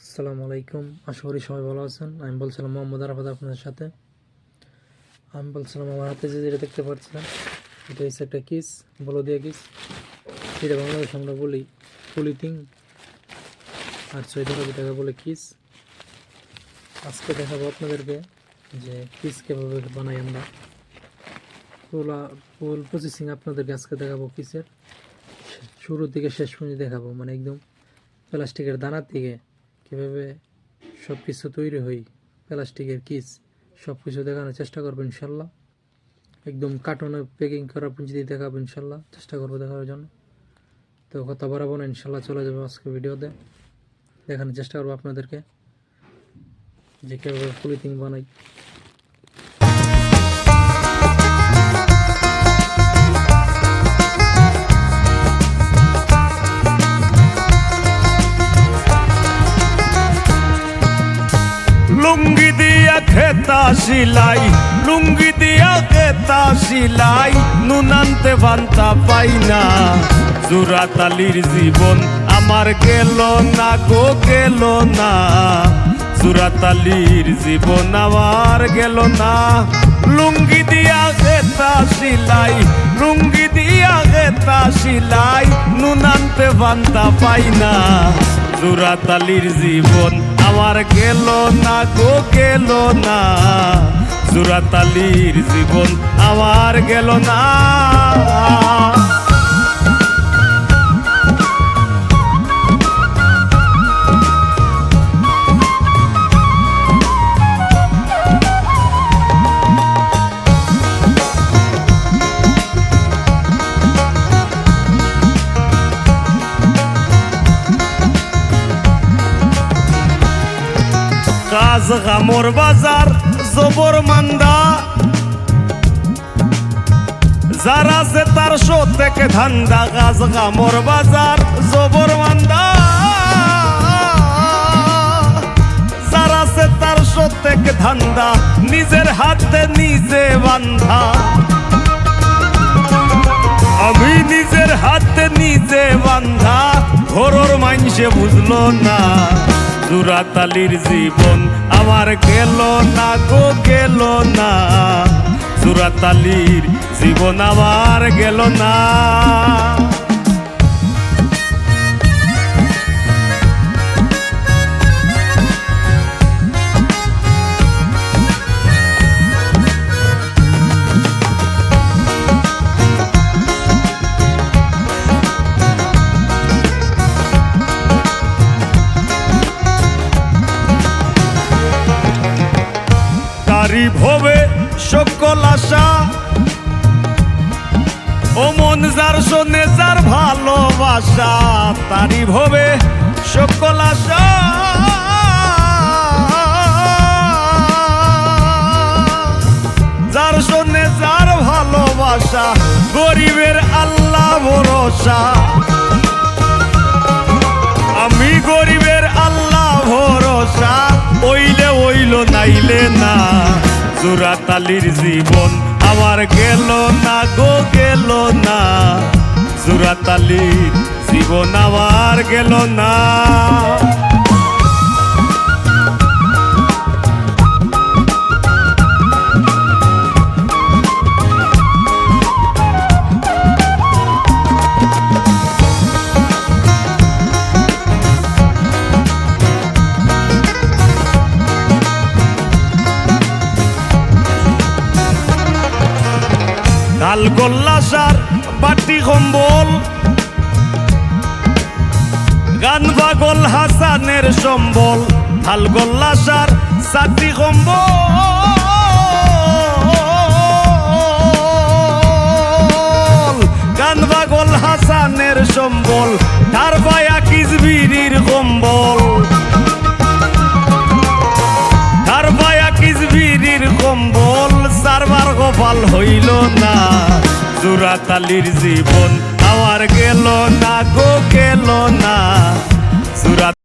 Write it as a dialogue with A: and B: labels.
A: আসসালামু আলাইকুম, আশা করি সবাই ভালো আছেন। আমি বলছিলাম মোহাম্মদ আরাফাত আপনাদের সাথে। আমি বলছিলাম আমার হাতে যেটা দেখতে পাচ্ছেন এটা হচ্ছে একটা কিস, বলদিয়া কিস। এটা বাংলাদেশে আমরা বলি পলিথিন, আর সৌদি আরবে টাকা বলে কিস। আজকে দেখাবো আপনাদেরকে যে কিস কীভাবে বানাই আমরা। ফুল প্রসেসিং আপনাদেরকে আজকে দেখাবো কিসের, শুরু থেকে শেষ পর্যন্ত দেখাবো। মানে একদম প্লাস্টিকের দানার থেকে কীভাবে সব কিছু তৈরি হয়, প্লাস্টিকের কিস সব কিছু দেখানোর চেষ্টা করবো ইনশাল্লাহ। একদম কার্টুনে প্যাকিং করা পর্যন্ত দেখাবো ইনশাল্লাহ, চেষ্টা করবো দেখার জন্য। তো কথা বাড়াবো না, ইনশাল্লাহ চলে যাবো আজকে ভিডিওতে। দেখানোর চেষ্টা করবো আপনাদেরকে যে কীভাবে পলিথিন বানাই।
B: লুঙ্গি দিয়া খেতা সিলাই, লুঙ্গি দিয়া খেতা সিলাই, নুনান্তে বান্তা পাই না। জোড়াতালির জীবন আমার গেল না গো, গেল না। জোড়াতালির জীবন আমার গেল না। লুঙ্গি দিয়া খেতা সিলাই, লুঙ্গি দিয়া খেতা সিলাই, নুনান্তে বান্তা পাই না। জোড়াতালির জীবন আমার গেল না গো, গেল না। জোড়াতালির জীবন আমার গেল না। কাজ গামর বাজার জবর মান্দা, যারা সে তার শো থেকে ধান্দা। কাজ গামর বাজার জবর মান্দা, যারা সে তার শো থেকে ধান্দা। নিজের হাতে নিজে বান্ধা, আমি নিজের হাতে নিজে বান্ধা। ঘরোর মাইনসে বুঝলো না। জোড়াতালির জীবন আমার গেল না গো, গেল না। জোড়াতালির জীবন আমার গেল না। তারি ভবে সকল আশা, ও মন যার শোনে যার ভালোবাসা। তারি ভবে সকল আশা, যার শোনে যার ভালোবাসা। গরিবের আল্লাহ ভরসা, আমি গরিবের আল্লাহ ভরসা। ওইলে ওইল নাইলে না। জোড়াতালির জীবন আমার গেল না গো, গেল না। জোড়াতালির জীবন আমার গেল না। ঢাল গোল্লাসার বাটি কম্বল, গান পাগল হাসানের সম্বল। ঢাল গোল্লাসার সাটি কম্বল, গান পাগল হাসানের সম্বল। ধার পায়া কিসবিরির কম্বল, ধার পায়া কিসবিরির কম্বল। সারবার কপাল হইল না। জোড়াতালির জীবন আমার গেল না গো, গেল না।